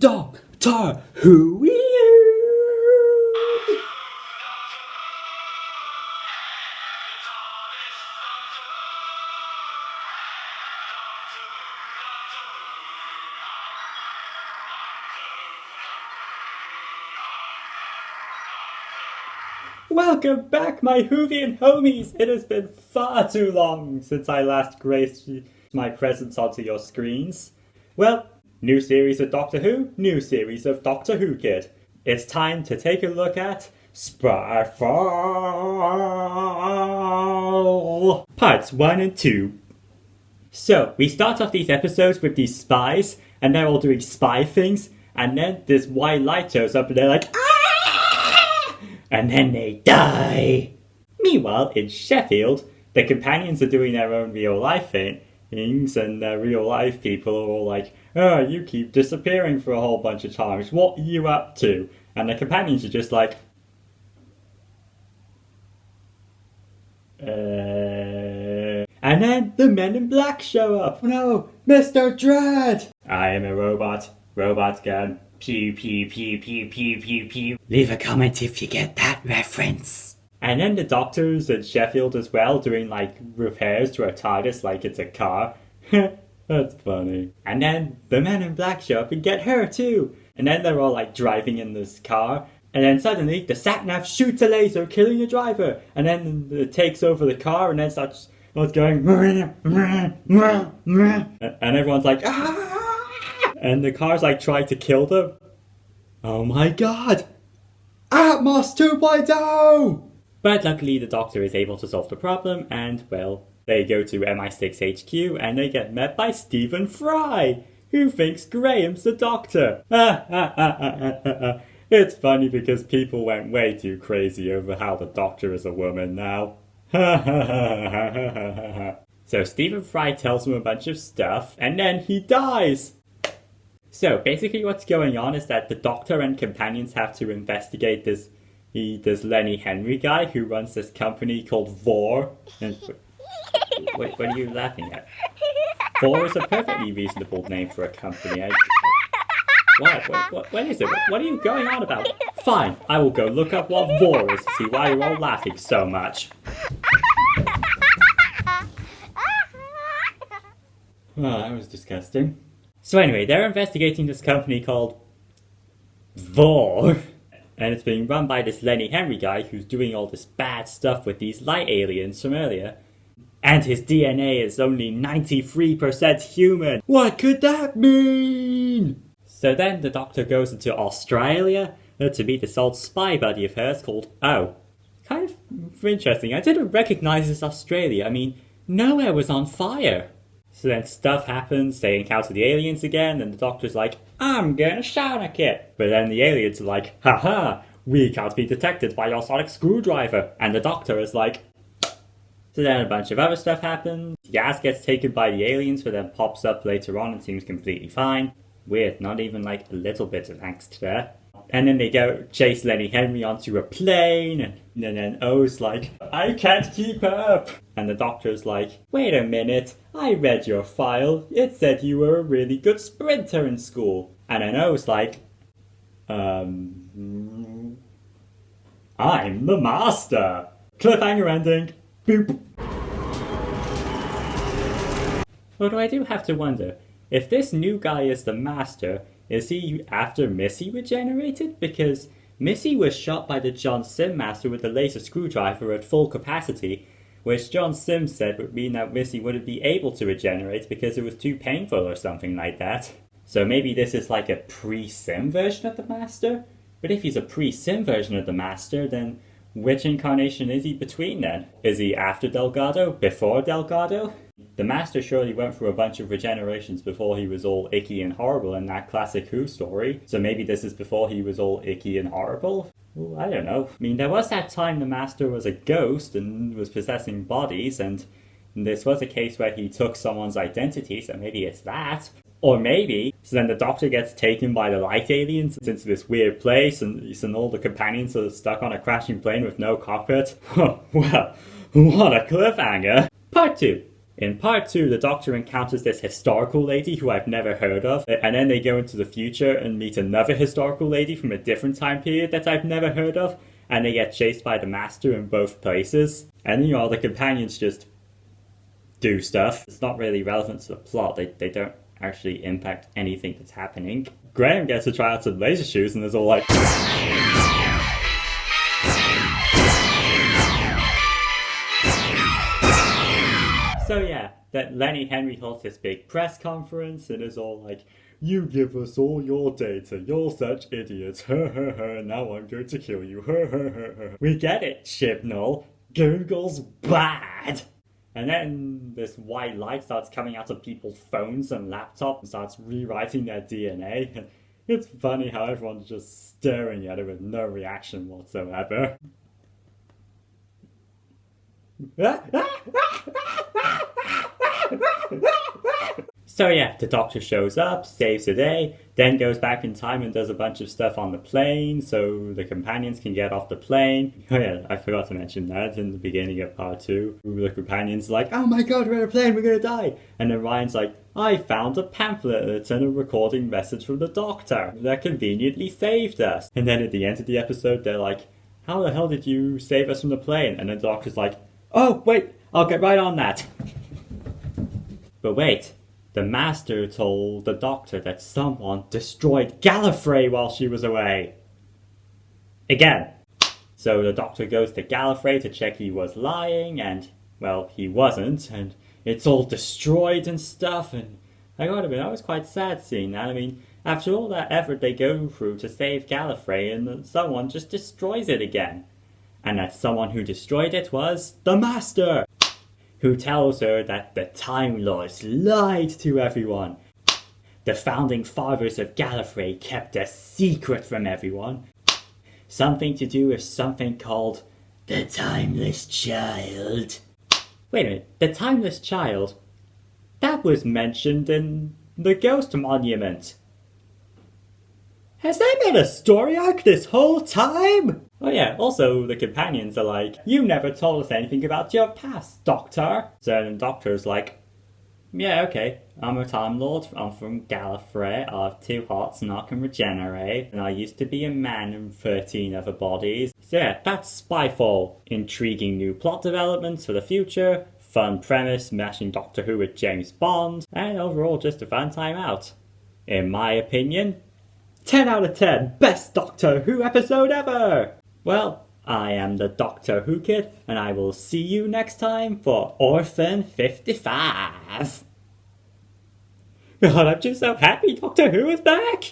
Doctor Who. Welcome back, my Whovian homies! It has been far too long since I last graced my presence onto your screens. Well, new series of Doctor Who, new series of Doctor Who Kid. It's time to take a look at Spyfall Parts 1 and 2. So, we start off these episodes with these spies, and they're all doing spy things, and then this white light shows up and they're like, ah! And then they die. Meanwhile, in Sheffield, the companions are doing their own real-life things, and the real-life people are all like, oh, you keep disappearing for a whole bunch of times. What are you up to? And the companions are just like, And then the men in black show up. Oh no, Mr. Dread! I am a robot. Robot gun. Pew, pew, pew, pew, pew, pew, pew. Leave a comment if you get that reference. And then the doctors in Sheffield as well, doing like repairs to a TARDIS like it's a car. That's funny. And then the men in black show up and get her too. And then they're all like driving in this car. And then suddenly the sat-nav shoots a laser, killing the driver. And then it takes over the car and then starts going. And everyone's like, ah! And the car's like trying to kill them. Oh my god! Atmos 2.0! But luckily the Doctor is able to solve the problem and, well, they go to MI6 HQ and they get met by Stephen Fry, who thinks Graham's the Doctor. It's funny because people went way too crazy over how the Doctor is a woman now. So Stephen Fry tells him a bunch of stuff and then he dies. So basically what's going on is that the Doctor and companions have to investigate this Lenny Henry guy who runs this company called Vor. And what are you laughing at? Vor is a perfectly reasonable name for a company. What is it? What are you going on about? Fine, I will go look up what Vor is to see why you're all laughing so much. Oh, that was disgusting. So anyway, they're investigating this company called Vor, and it's being run by this Lenny Henry guy who's doing all this bad stuff with these light aliens from earlier. And his DNA is only 93% human. What could that mean? So then the Doctor goes into Australia to meet this old spy buddy of hers called O. Kind of interesting. I didn't recognize this Australia. I mean, nowhere was on fire. So then stuff happens, they encounter the aliens again, and the Doctor's like, I'm gonna sonic it! But then the aliens are like, haha, we can't be detected by your sonic screwdriver! And the Doctor is like... So then a bunch of other stuff happens, Yaz gets taken by the aliens, but then pops up later on and seems completely fine. Weird, not even like a little bit of angst there. And then they go chase Lenny Henry onto a plane, and then O's like, I can't keep up! And the Doctor's like, wait a minute, I read your file, it said you were a really good sprinter in school. And then O's like, I'm the master! Cliffhanger ending, boop! Although I do have to wonder, if this new guy is the master, is he after Missy regenerated? Because Missy was shot by the John Sim Master with a laser screwdriver at full capacity, which John Sim said would mean that Missy wouldn't be able to regenerate because it was too painful or something like that. So maybe this is like a pre-Sim version of the Master? But if he's a pre-Sim version of the Master, then which incarnation is he between then? Is he after Delgado? Before Delgado? The Master surely went through a bunch of regenerations before he was all icky and horrible in that classic Who story. So maybe this is before he was all icky and horrible? Ooh, I don't know. I mean, there was that time the Master was a ghost and was possessing bodies, and this was a case where he took someone's identity, so maybe it's that. Or maybe, so then the Doctor gets taken by the light aliens into this weird place, and all the companions are stuck on a crashing plane with no cockpit. Well, what a cliffhanger! Part 2. In part 2, the Doctor encounters this historical lady who I've never heard of, and then they go into the future and meet another historical lady from a different time period that I've never heard of, and they get chased by the Master in both places. And you know, the companions just do stuff. It's not really relevant to the plot. They don't actually impact anything that's happening. Graham gets to try out some laser shoes and is all like... So yeah, that Lenny Henry holds this big press conference and is all like, "You give us all your data, you're such idiots, now I'm going to kill you, We get it, Chibnall, Google's bad! And then this white light starts coming out of people's phones and laptops and starts rewriting their DNA. It's funny how everyone's just staring at it with no reaction whatsoever. So yeah, the Doctor shows up, saves the day, then goes back in time and does a bunch of stuff on the plane so the companions can get off the plane. Oh yeah, I forgot to mention that in the beginning of part 2. The companions are like, "Oh my god, we're in a plane, we're gonna die!" And then Ryan's like, "I found a pamphlet and a recording message from the Doctor that conveniently saved us." And then at the end of the episode, they're like, "How the hell did you save us from the plane?" And the Doctor's like, "Oh, wait, I'll get right on that." But wait. The Master told the Doctor that someone destroyed Gallifrey while she was away. Again. So the Doctor goes to Gallifrey to check he was lying, and, well, he wasn't, and it's all destroyed and stuff, and I gotta admit, I was quite sad seeing that. I mean, after all that effort they go through to save Gallifrey, and someone just destroys it again. And that someone who destroyed it was the Master, who tells her that the Time Lords lied to everyone. The founding fathers of Gallifrey kept a secret from everyone. Something to do with something called the Timeless Child. Wait a minute, the Timeless Child? That was mentioned in the Ghost Monument. Has there been a story arc this whole time? Oh yeah, also the companions are like, "You never told us anything about your past, Doctor." So the Doctor's like, "Yeah, okay, I'm a Time Lord, I'm from Gallifrey, I have 2 hearts and I can regenerate, and I used to be a man in 13 other bodies." So yeah, that's Spyfall. Intriguing new plot developments for the future, fun premise matching Doctor Who with James Bond, and overall just a fun time out. In my opinion, 10 out of 10, best Doctor Who episode ever! Well, I am the Doctor Who Kid, and I will see you next time for Orphan 55. God, I'm just so happy Doctor Who is back!